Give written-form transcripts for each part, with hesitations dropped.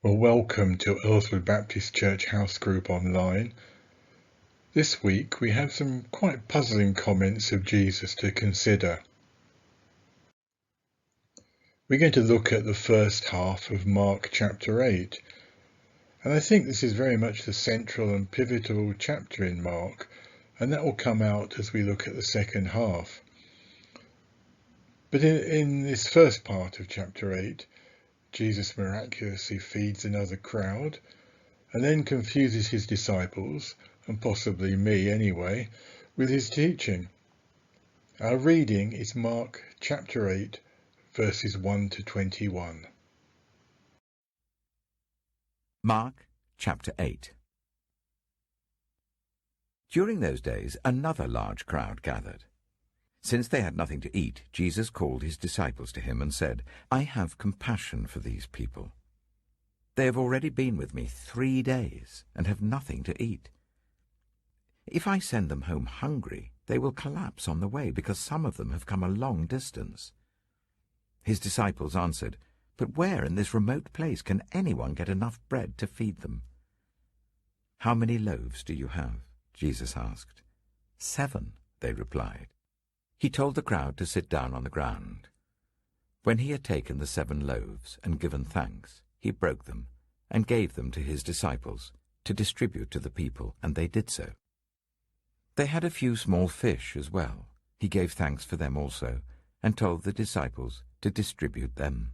Well, welcome to Earlswood Baptist Church House Group Online. This week we have some quite puzzling comments of Jesus to consider. We're going to look at the first half of Mark chapter 8, and I think this is very much the central and pivotal chapter in Mark, and that will come out as we look at the second half. But in this first part of chapter 8, Jesus miraculously feeds another crowd and then confuses his disciples, and possibly me anyway, with his teaching. Our reading is Mark chapter 8, verses 1 to 21. Mark chapter 8. During those days another large crowd gathered. Since they had nothing to eat, Jesus called his disciples to him and said, "I have compassion for these people. They have already been with me 3 days and have nothing to eat. If I send them home hungry, they will collapse on the way, because some of them have come a long distance." His disciples answered, "But where in this remote place can anyone get enough bread to feed them?" "How many loaves do you have?" Jesus asked. "7," they replied. He told the crowd to sit down on the ground. When he had taken the 7 loaves and given thanks, he broke them and gave them to his disciples to distribute to the people, and they did so. They had a few small fish as well. He gave thanks for them also, and told the disciples to distribute them.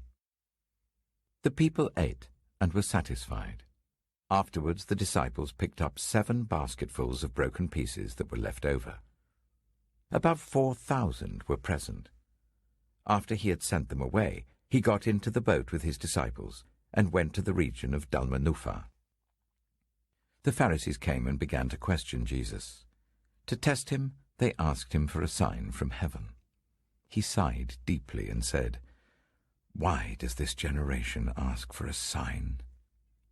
The people ate and were satisfied. Afterwards the disciples picked up 7 basketfuls of broken pieces that were left over. Above 4,000 were present. After he had sent them away, he got into the boat with his disciples and went to the region of Dalmanutha. The Pharisees came and began to question Jesus. To test him, they asked him for a sign from heaven. He sighed deeply and said, "Why does this generation ask for a sign?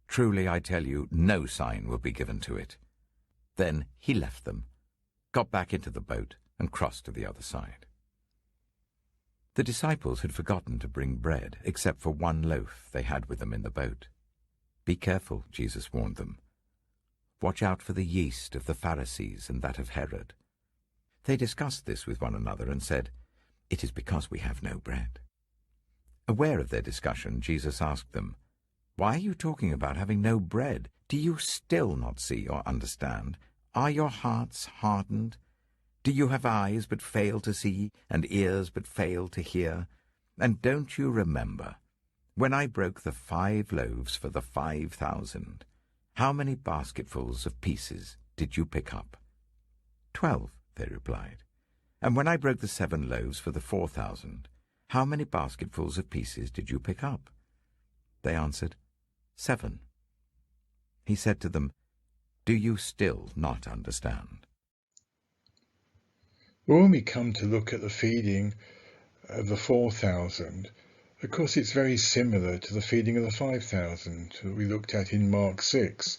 Truly, I tell you, no sign will be given to it." Then he left them, got back into the boat, and crossed to the other side. The disciples had forgotten to bring bread, except for 1 loaf they had with them in the boat. "Be careful," Jesus warned them. "Watch out for the yeast of the Pharisees and that of Herod." They discussed this with one another and said, "It is because we have no bread." Aware of their discussion, Jesus asked them, "Why are you talking about having no bread? Do you still not see or understand? Are your hearts hardened? Do you have eyes but fail to see, and ears but fail to hear? And don't you remember, when I broke the 5 loaves for the 5,000, how many basketfuls of pieces did you pick up?" 12, they replied. "And when I broke the 7 loaves for the 4,000, how many basketfuls of pieces did you pick up?" They answered, 7. He said to them, "Do you still not understand?" Well, when we come to look at the feeding of the 4,000, of course it's very similar to the feeding of the 5,000 that we looked at in Mark 6.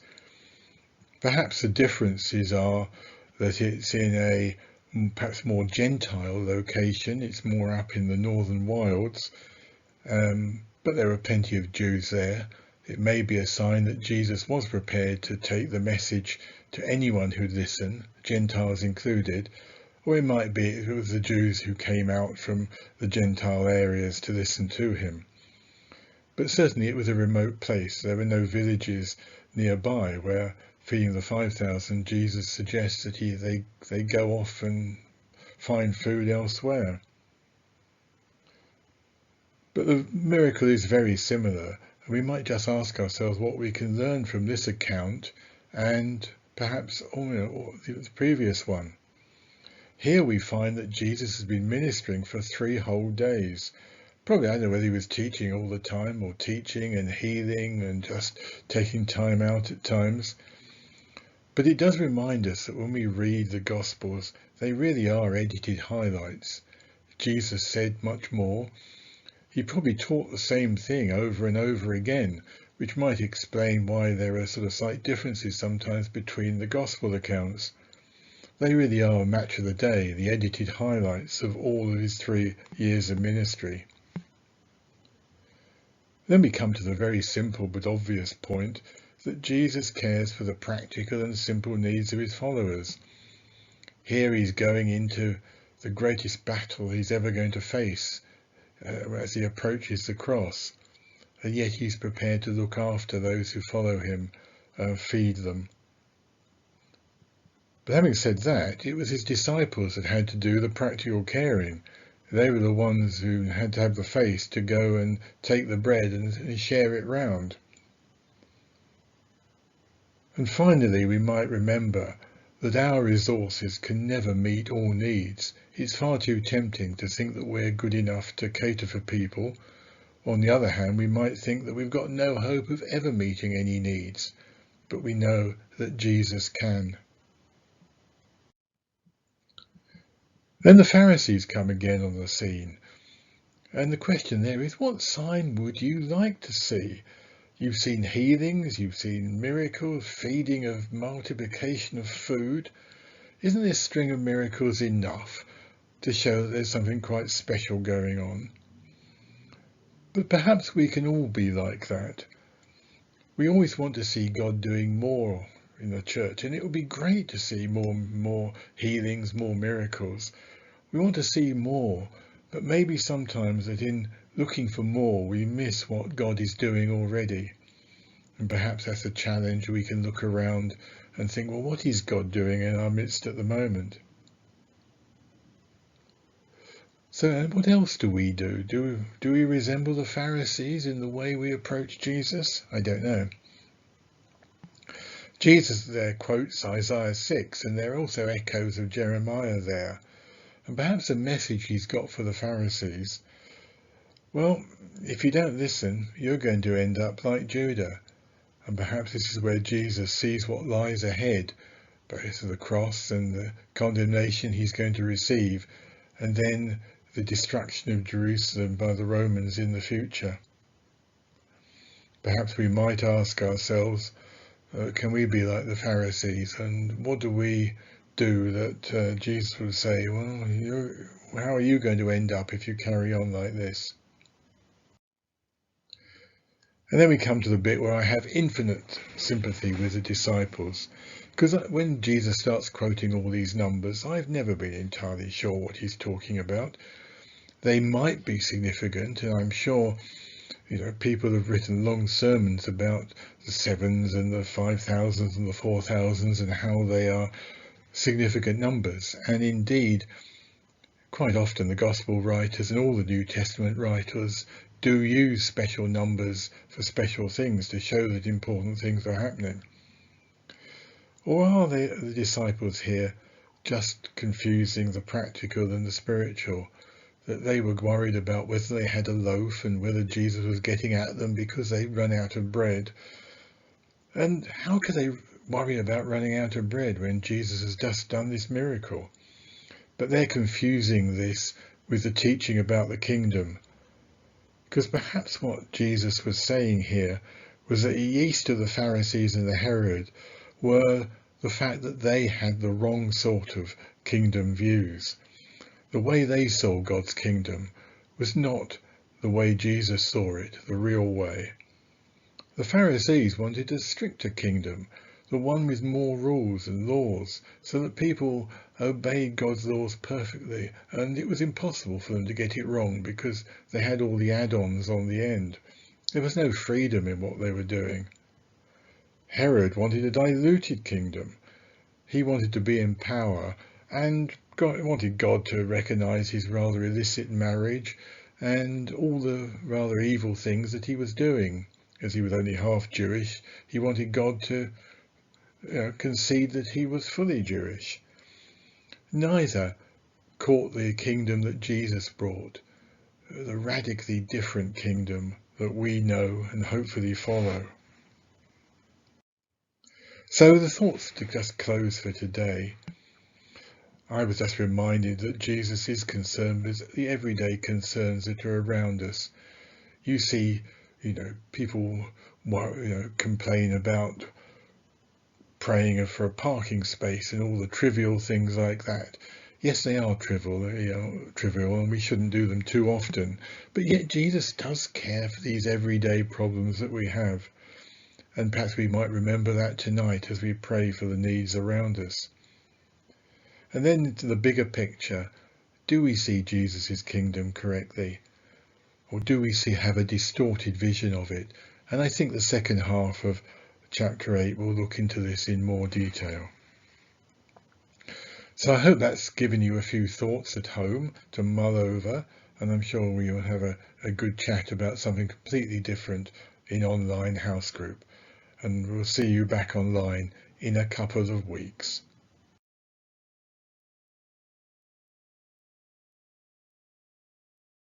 Perhaps the differences are that it's in a perhaps more Gentile location. It's more up in the northern wilds, but there are plenty of Jews there. It may be a sign that Jesus was prepared to take the message to anyone who'd listen, Gentiles included, or it might be it was the Jews who came out from the Gentile areas to listen to him. But certainly it was a remote place. There were no villages nearby where, feeding the 5,000, Jesus suggests that they go off and find food elsewhere. But the miracle is very similar, and we might just ask ourselves what we can learn from this account and perhaps the previous one. Here we find that Jesus has been ministering for 3 whole days. Probably, I don't know whether he was teaching all the time, or teaching and healing and just taking time out at times. But it does remind us that when we read the Gospels, they really are edited highlights. Jesus said much more. He probably taught the same thing over and over again, which might explain why there are sort of slight differences sometimes between the Gospel accounts. They really are a match of the day, the edited highlights of all of his 3 years of ministry. Then we come to the very simple but obvious point that Jesus cares for the practical and simple needs of his followers. Here he's going into the greatest battle he's ever going to face as he approaches the cross, and yet he's prepared to look after those who follow him and feed them. But having said that, it was his disciples that had to do the practical caring. They were the ones who had to have the faith to go and take the bread and share it round. And finally, we might remember that our resources can never meet all needs. It's far too tempting to think that we're good enough to cater for people. On the other hand, we might think that we've got no hope of ever meeting any needs, but we know that Jesus can. Then the Pharisees come again on the scene. And the question there is, what sign would you like to see? You've seen healings, you've seen miracles, feeding of multiplication of food. Isn't this string of miracles enough to show that there's something quite special going on? But perhaps we can all be like that. We always want to see God doing more in the church, and it would be great to see more healings, more miracles. We want to see more, but maybe sometimes that in looking for more we miss what God is doing already. And perhaps that's a challenge. We can look around and think, well, what is God doing in our midst at the moment? So what else do we do? Do we resemble the Pharisees in the way we approach Jesus? I don't know. Jesus there quotes Isaiah 6, and there are also echoes of Jeremiah there. And perhaps a message he's got for the Pharisees. Well, if you don't listen, you're going to end up like Judah. And perhaps this is where Jesus sees what lies ahead, both the cross and the condemnation he's going to receive, and then the destruction of Jerusalem by the Romans in the future. Perhaps we might ask ourselves, can we be like the Pharisees? And what do we do that Jesus would say, well, how are you going to end up if you carry on like this? And then we come to the bit where I have infinite sympathy with the disciples, because when Jesus starts quoting all these numbers, I've never been entirely sure what he's talking about. They might be significant, and I'm sure people have written long sermons about the sevens and the 5,000s and the 4,000s and how they are significant numbers. And indeed, quite often the Gospel writers and all the New Testament writers do use special numbers for special things to show that important things are happening. Or are the disciples here just confusing the practical and the spiritual? That they were worried about whether they had a loaf and whether Jesus was getting at them because they'd run out of bread. And how could they worry about running out of bread when Jesus has just done this miracle? But they're confusing this with the teaching about the kingdom. Because perhaps what Jesus was saying here was that the yeast of the Pharisees and the Herod were the fact that they had the wrong sort of kingdom views. The way they saw God's kingdom was not the way Jesus saw it, the real way. The Pharisees wanted a stricter kingdom, the one with more rules and laws, so that people obeyed God's laws perfectly, and it was impossible for them to get it wrong because they had all the add-ons on the end. There was no freedom in what they were doing. Herod wanted a diluted kingdom. He wanted to be in power and wanted God to recognize his rather illicit marriage and all the rather evil things that he was doing. As he was only half Jewish, he wanted God to concede that he was fully Jewish. Neither caught the kingdom that Jesus brought, the radically different kingdom that we know and hopefully follow. So the thoughts to just close for today. I was just reminded that Jesus is concerned with the everyday concerns that are around us. You see, people complain about praying for a parking space and all the trivial things like that. Yes, they are trivial, and we shouldn't do them too often. But yet Jesus does care for these everyday problems that we have. And perhaps we might remember that tonight as we pray for the needs around us. And then into the bigger picture, do we see Jesus' kingdom correctly? Or do we have a distorted vision of it? And I think the second half of chapter 8 will look into this in more detail. So I hope that's given you a few thoughts at home to mull over, and I'm sure we will have a good chat about something completely different in online house group. And we'll see you back online in a couple of weeks.